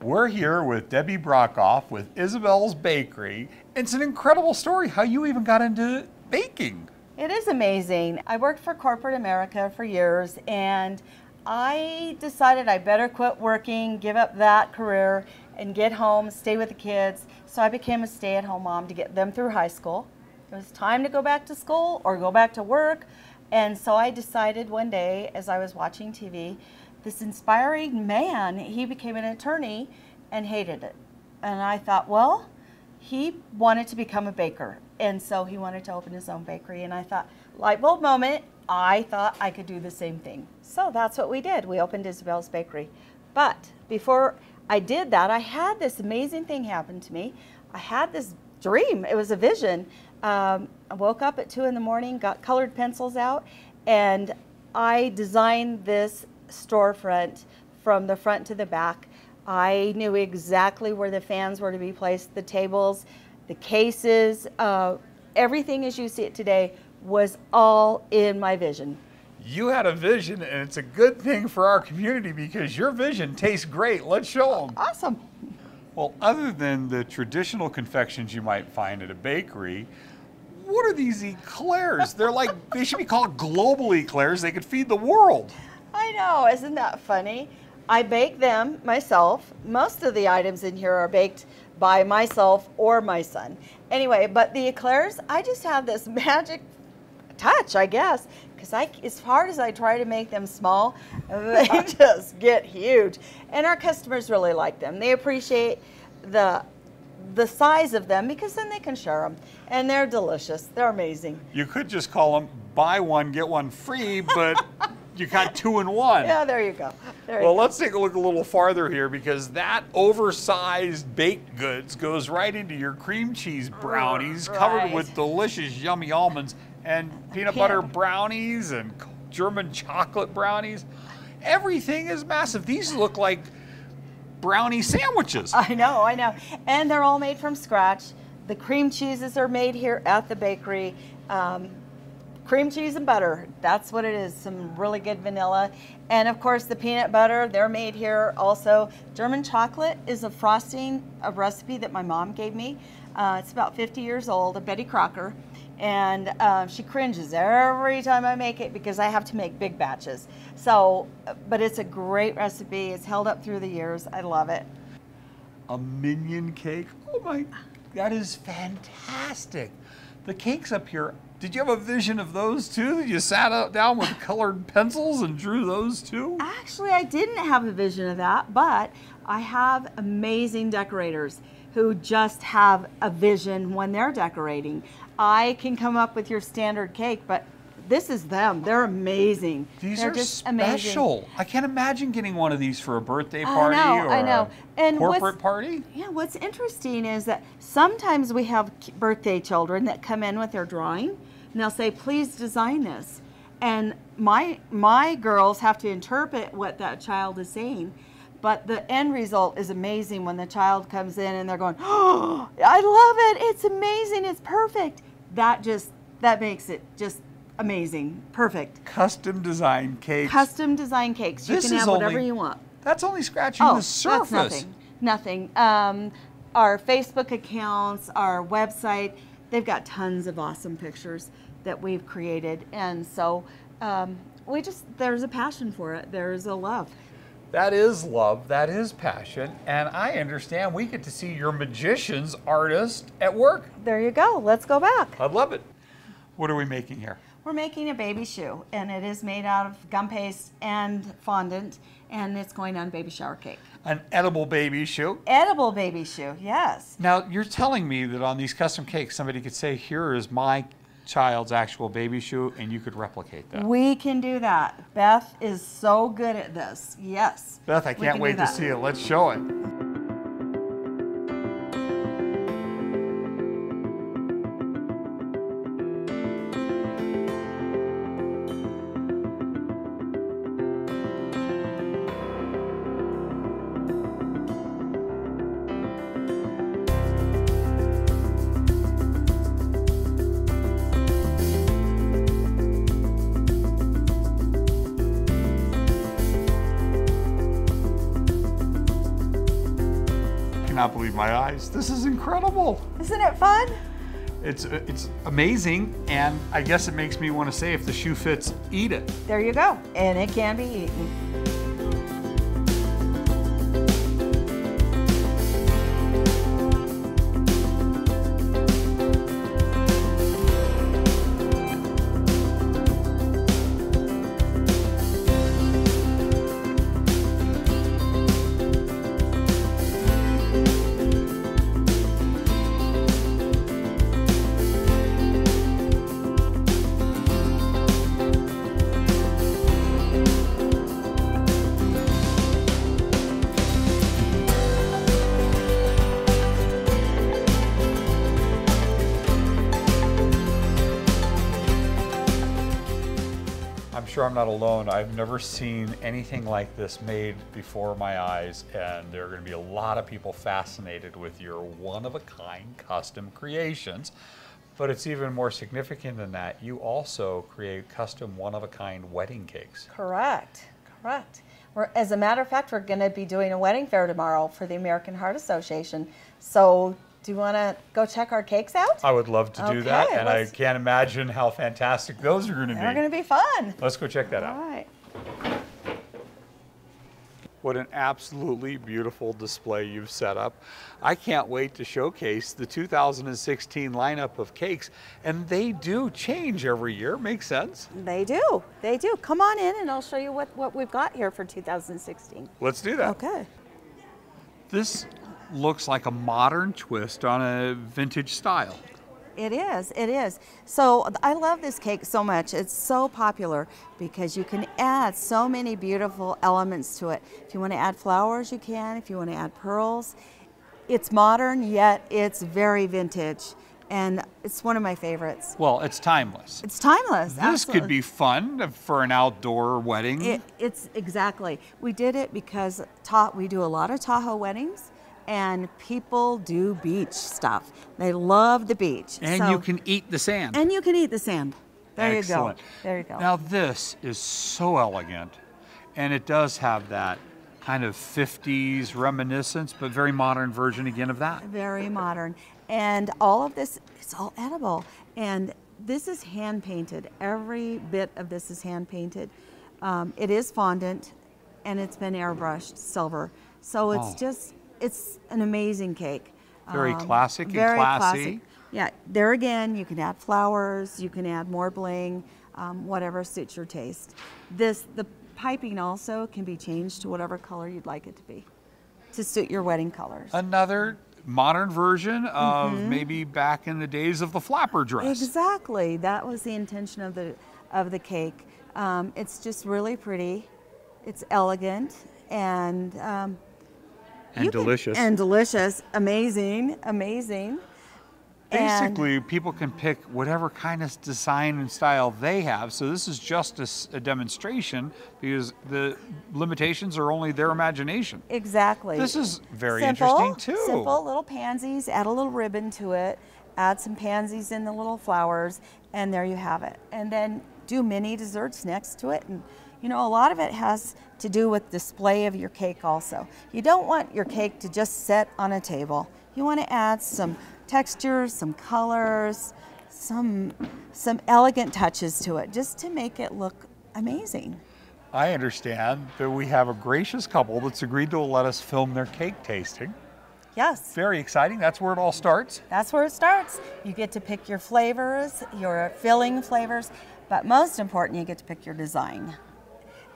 We're here with Debbie Brockhoff with Isabels Bakery. It's an incredible story how you even got into baking. It is amazing. I worked for corporate America for years, and I decided I better quit working, give up that career, and get home, stay with the kids. So I became a stay-at-home mom to get them through high school. It was time to go back to school or go back to work. And so I decided one day, as I was watching TV, this inspiring man, he became an attorney and hated it. And I thought, well, he wanted to become a baker. And so he wanted to open his own bakery. And I thought, light bulb moment, I thought I could do the same thing. So that's what we did. We opened Isabel's Bakery. But before I did that, I had this amazing thing happen to me. I had this dream. It was a vision. I woke up at 2 in the morning, got colored pencils out, and I designed this storefront from the front to the back. I knew exactly where the fans were to be placed, the tables, the cases, everything as you see it today was all in my vision. You had a vision, and it's a good thing for our community because your vision tastes great. Let's show them. Awesome. Well, other than the traditional confections you might find at a bakery, what are these eclairs? They're like, they should be called global eclairs. They could feed the world. I know, isn't that funny? I bake them myself. Most of the items in here are baked by myself or my son. Anyway, but the eclairs, I just have this magic touch, I guess, because as hard as I try to make them small, they just get huge. And our customers really like them. They appreciate the size of them because then they can share them. And they're delicious. They're amazing. You could just call them buy one, get one free, but you got 2 in 1. Yeah, there you go. Well, let's take a look a little farther here because that oversized baked goods goes right into your cream cheese brownies covered with delicious yummy almonds and peanut butter brownies and German chocolate brownies. Everything is massive. These look like brownie sandwiches. I know. And they're all made from scratch. The cream cheeses are made here at the bakery. Cream cheese and butter, that's what it is. Some really good vanilla. And of course the peanut butter, they're made here also. German chocolate is a frosting, a recipe that my mom gave me. It's about 50 years old, a Betty Crocker. And she cringes every time I make it because I have to make big batches. So, but it's a great recipe. It's held up through the years. I love it. A minion cake, oh my, that is fantastic. The cakes up here, did you have a vision of those too? You sat down with colored pencils and drew those too? Actually, I didn't have a vision of that, but I have amazing decorators who just have a vision when they're decorating. I can come up with your standard cake, but this is them. They're amazing. They're just special. Amazing. I can't imagine getting one of these for a birthday party or a corporate party. Yeah, what's interesting is that sometimes we have birthday children that come in with their drawing, and they'll say, please design this. And my girls have to interpret what that child is saying. But the end result is amazing when the child comes in and they're going, oh, I love it. It's amazing. It's perfect. That makes it just amazing. Perfect. Custom design cakes. Custom design cakes. You can have whatever you want. That's only scratching the surface. That's nothing. Our Facebook accounts, our website, they've got tons of awesome pictures that we've created. And so there's a passion for it. There's a love. That is love, that is passion, and I understand we get to see your magicians, artists at work. There you go, let's go back. I love it. What are we making here? We're making a baby shoe, and it is made out of gum paste and fondant, and it's going on baby shower cake. An edible baby shoe? Edible baby shoe, yes. Now, you're telling me that on these custom cakes, somebody could say, here is my child's actual baby shoe, and you could replicate that. We can do that. Beth is so good at this. Yes. Beth, I can't wait to see it. Let's show it. cannot believe my eyes. This is incredible. Isn't it fun? It's amazing, and I guess it makes me want to say, if the shoe fits, eat it. There you go. And it can be eaten. I'm sure I'm not alone. I've never seen anything like this made before my eyes, and there are going to be a lot of people fascinated with your one-of-a-kind custom creations. But it's even more significant than that. You also create custom one-of-a-kind wedding cakes. Correct, correct. As a matter of fact, we're going to be doing a wedding fair tomorrow for the American Heart Association. So do you want to go check our cakes out? I would love to do that, and I can't imagine how fantastic those are going to be. They're going to be fun. Let's go check that out. All right. What an absolutely beautiful display you've set up. I can't wait to showcase the 2016 lineup of cakes, and they do change every year. Makes sense? They do. They do. Come on in and I'll show you what we've got here for 2016. Let's do that. Okay. This looks like a modern twist on a vintage style. It is, it is. So I love this cake so much. It's so popular because you can add so many beautiful elements to it. If you want to add flowers, you can. If you want to add pearls. It's modern, yet it's very vintage. And it's one of my favorites. Well, it's timeless. It's timeless. This absolutely. could be fun for an outdoor wedding. It's exactly. We did it because we do a lot of Tahoe weddings. And people do beach stuff. They love the beach. And you can eat the sand. And you can eat the sand. There Excellent. you go. There you go. Now this is so elegant. And it does have that kind of 50s reminiscence, but very modern version again of that. Very modern. And all of this, it's all edible. And this is hand painted. Every bit of this is hand painted. It is fondant and it's been airbrushed silver. So it's an amazing cake. Very classic and very classy. Classic. Yeah, there again, you can add flowers, you can add more bling, whatever suits your taste. The piping also can be changed to whatever color you'd like it to be, to suit your wedding colors. Another modern version of maybe back in the days of the flapper dress. Exactly, that was the intention of the cake. It's just really pretty, it's elegant, and delicious. And delicious. Amazing. Amazing. Basically, people can pick whatever kind of design and style they have. So this is just a demonstration because the limitations are only their imagination. Exactly. This is very interesting too. Simple little pansies, add a little ribbon to it, add some pansies in the little flowers, and there you have it. And then do mini desserts next to it. And you know, a lot of it has to do with display of your cake also. You don't want your cake to just sit on a table. You want to add some textures, some colors, some elegant touches to it, just to make it look amazing. I understand that we have a gracious couple that's agreed to let us film their cake tasting. Yes. Very exciting. That's where it all starts. That's where it starts. You get to pick your flavors, your filling flavors, but most important, you get to pick your design.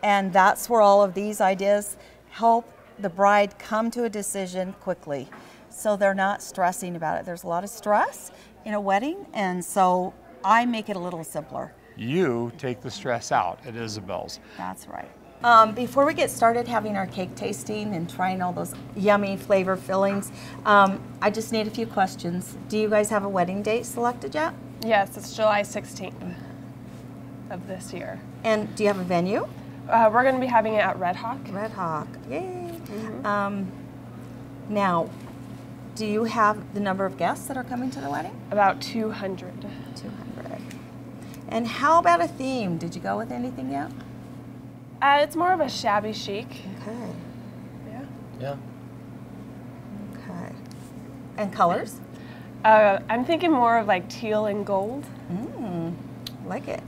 And that's where all of these ideas help the bride come to a decision quickly, so they're not stressing about it. There's a lot of stress in a wedding, and so I make it a little simpler. You take the stress out at Isabels. That's right. Before we get started having our cake tasting and trying all those yummy flavor fillings, I just need a few questions. Do you guys have a wedding date selected yet? Yes, it's July 16th of this year. And do you have a venue? We're going to be having it at Red Hawk. Red Hawk, yay. Now, do you have the number of guests that are coming to the wedding? About 200. 200. And how about a theme? Did you go with anything yet? It's more of a shabby chic. Okay. Yeah. Yeah. Okay. And colors? I'm thinking more of like teal and gold. Like it.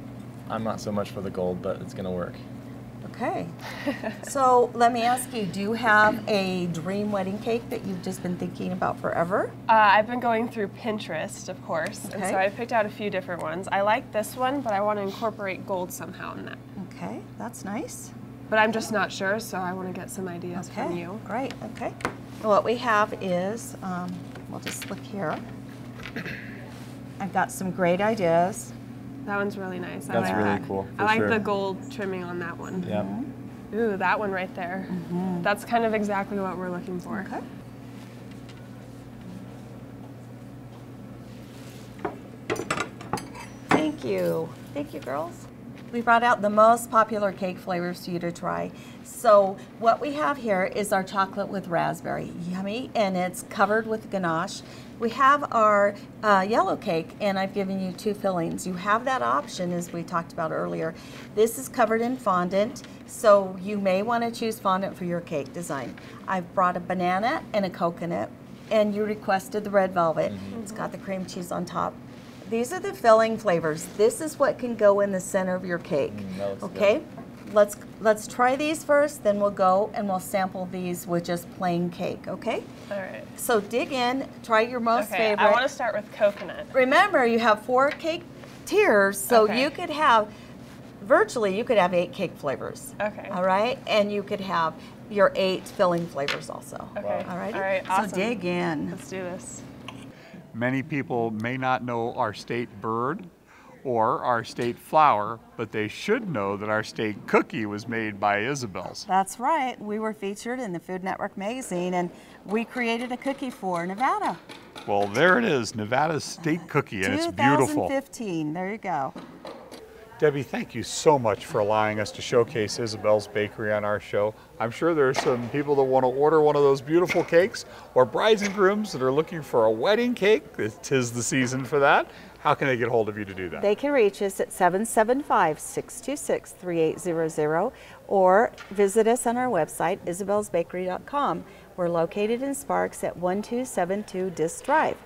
I'm not so much for the gold, but it's gonna work. Okay. So let me ask you, do you have a dream wedding cake that you've just been thinking about forever? I've been going through Pinterest, of course, and Okay. so I picked out a few different ones. I like this one, but I want to incorporate gold somehow in that. Okay, that's nice. But I'm just not sure, so I want to get some ideas from you. Great, okay. What we have is, we'll just look here. I've got some great ideas. That one's really nice. I That's like really that. cool, I for like sure. the gold trimming on that one. Yeah. Ooh, that one right there. That's kind of exactly what we're looking for. Okay. Thank you. Thank you, girls. We brought out the most popular cake flavors for you to try. So what we have here is our chocolate with raspberry. Yummy, and it's covered with ganache. We have our yellow cake, and I've given you 2 fillings. You have that option, as we talked about earlier. This is covered in fondant, so you may want to choose fondant for your cake design. I've brought a banana and a coconut, and you requested the red velvet. It's got the cream cheese on top. These are the filling flavors. This is what can go in the center of your cake. That looks Okay, let's try these first, then we'll go and we'll sample these with just plain cake, okay? All right. So dig in, try your most Okay, favorite. I want to start with coconut. Remember, you have 4 cake tiers, so Okay. you could have, virtually you could have 8 cake flavors. Okay. All right, and you could have your 8 filling flavors also. Okay. All right, All right, awesome. So dig in. Let's do this. Many people may not know our state bird or our state flower, but they should know that our state cookie was made by Isabels. That's right. We were featured in the Food Network magazine, and we created a cookie for Nevada. Well, there it is, Nevada's state cookie, and it's beautiful. 2015. There you go. Debbie, thank you so much for allowing us to showcase Isabel's Bakery on our show. I'm sure there are some people that want to order one of those beautiful cakes, or brides and grooms that are looking for a wedding cake. Tis the season for that. How can they get hold of you to do that? They can reach us at 775-626-3800 or visit us on our website, isabelsbakery.com. We're located in Sparks at 1272 Disk Drive.